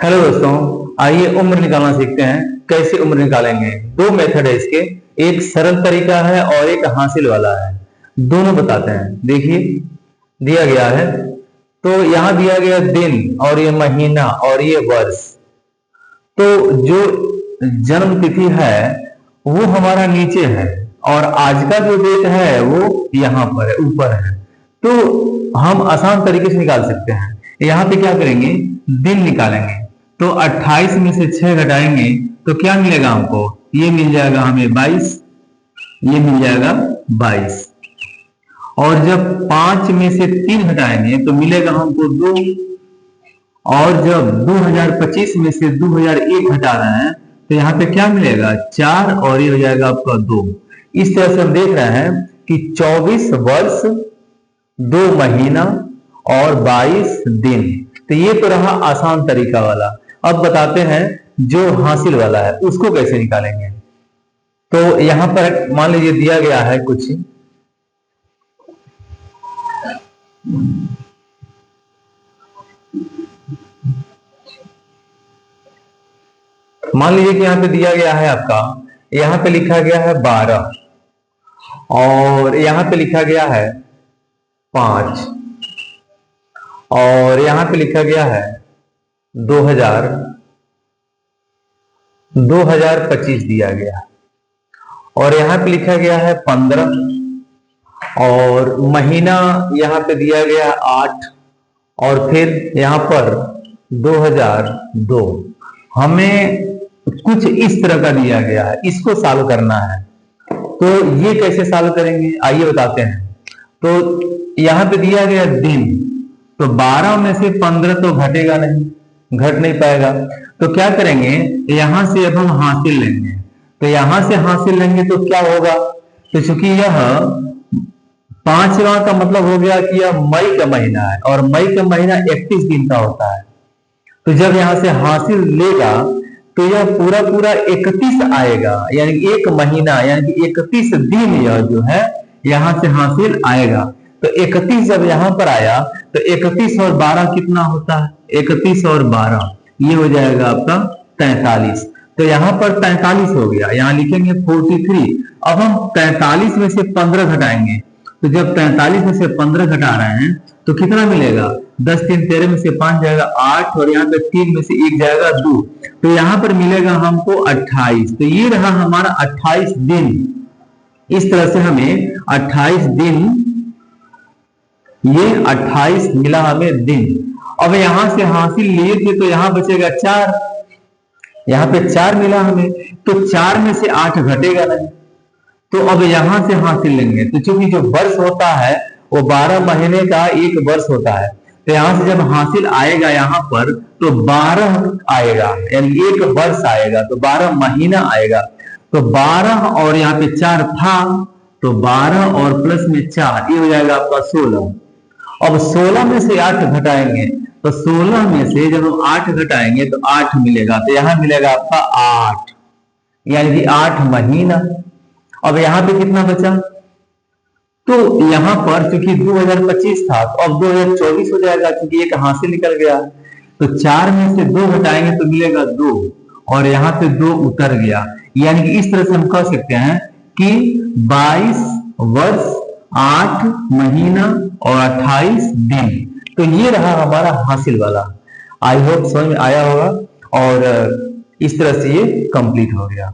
Hello दोस्तों, आइए उम्र निकालना सीखते हैं। कैसे उम्र निकालेंगे? दो मेथड है इसके, एक सरल तरीका है और एक हासिल वाला है। दोनों बताते हैं। देखिए दिया गया है, तो यहाँ दिया गया दिन और ये महीना और ये वर्ष। तो जो जन्म तिथि है वो हमारा नीचे है और आज का जो डेट है वो यहाँ पर है, ऊपर है। तो हम आसान तरीके से निकाल सकते हैं। यहाँ पे क्या करेंगे, दिन निकालेंगे। तो 28 में से 6 घटाएंगे तो क्या मिलेगा हमको? ये मिल जाएगा हमें 22, ये मिल जाएगा 22। और जब 5 में से 3 घटाएंगे तो मिलेगा हमको 2। और जब 2025 में से 2001 घटा रहे हैं तो यहाँ पे क्या मिलेगा? 4 और ये हो जाएगा आपका 2। इस तरह से हम देख रहे हैं कि 24 वर्ष, 2 महीना और 22 दिन। तो ये तो रहा आसान तरीका वाला। अब बताते हैं जो हासिल वाला है उसको कैसे निकालेंगे। तो यहां पर मान लीजिए दिया गया है कुछ, मान लीजिए कि यहां पे दिया गया है आपका, यहां पे लिखा गया है 12 और यहां पे लिखा गया है 5 और यहां पे लिखा गया है 2025 दिया गया और यहां पे लिखा गया है 15 और महीना यहां पे दिया गया 8 और फिर यहां पर 2002। हमें कुछ इस तरह का दिया गया है, इसको सॉल्व करना है। तो ये कैसे सॉल्व करेंगे आइए बताते हैं। तो यहां पे दिया गया दिन, तो 12 में से 15 तो घटेगा नहीं, घट नहीं पाएगा। तो क्या करेंगे, यहां से अब हम हासिल लेंगे। तो यहां से हासिल लेंगे तो क्या होगा? तो चूंकि यह 5वां का मतलब हो गया कि यह मई का महीना है और मई का महीना 31 दिन का होता है। तो जब यहां से हासिल लेगा तो यह पूरा पूरा 31 आएगा, यानी एक महीना यानी कि 31 दिन यह जो है यहां से हासिल आएगा। तो 31 जब यहां पर आया तो 31 और 12 कितना होता है? 31 और 12 ये हो जाएगा आपका 43। तो यहां पर 43 हो गया, यहां लिखेंगे 43। अब हम 43 में से 15 घटाएंगे। तो जब 43 में से 15 घटा रहे हैं तो कितना मिलेगा? 10 3 13 में से 5 जाएगा 8 और यहाँ पे 3 में से 1 जाएगा 2। तो यहाँ पर मिलेगा हमको 28। तो ये रहा हमारा 28 दिन। इस तरह से हमें 28 दिन, ये 28 मिला हमें दिन। अब यहां से हासिल लिए थे तो यहां बचेगा 4, यहां पे 4 मिला हमें। तो 4 में से 8 घटेगा नहीं, तो अब यहां से हासिल लेंगे। तो चूंकि जो वर्ष होता है वो 12 महीने का एक वर्ष होता है, तो यहां से जब हासिल आएगा यहाँ पर तो 12 आएगा, यानी एक वर्ष आएगा। तो 12 महीना आएगा। तो 12 और यहाँ पे 4 था, तो 12 और प्लस में 4 ये हो जाएगा आपका 16। अब 16 में से 8 घटाएंगे तो 16 में से जब हम 8 घटाएंगे तो 8 मिलेगा। तो यहां मिलेगा आपका 8, यानी कि 8 महीना। अब यहां पे कितना बचा? तो यहां पर चूंकि 2025 था तो अब 2024 हो जाएगा, क्योंकि एक हासिल निकल गया। तो 4 में से 2 घटाएंगे तो मिलेगा 2 और यहाँ पे 2 उतर गया। यानी कि इस तरह से हम कह सकते हैं कि 22 वर्ष, 8 महीना और 28 दिन। तो ये रहा हमारा हासिल वाला। आई होप समझ में आया होगा और इस तरह से ये कंप्लीट हो गया।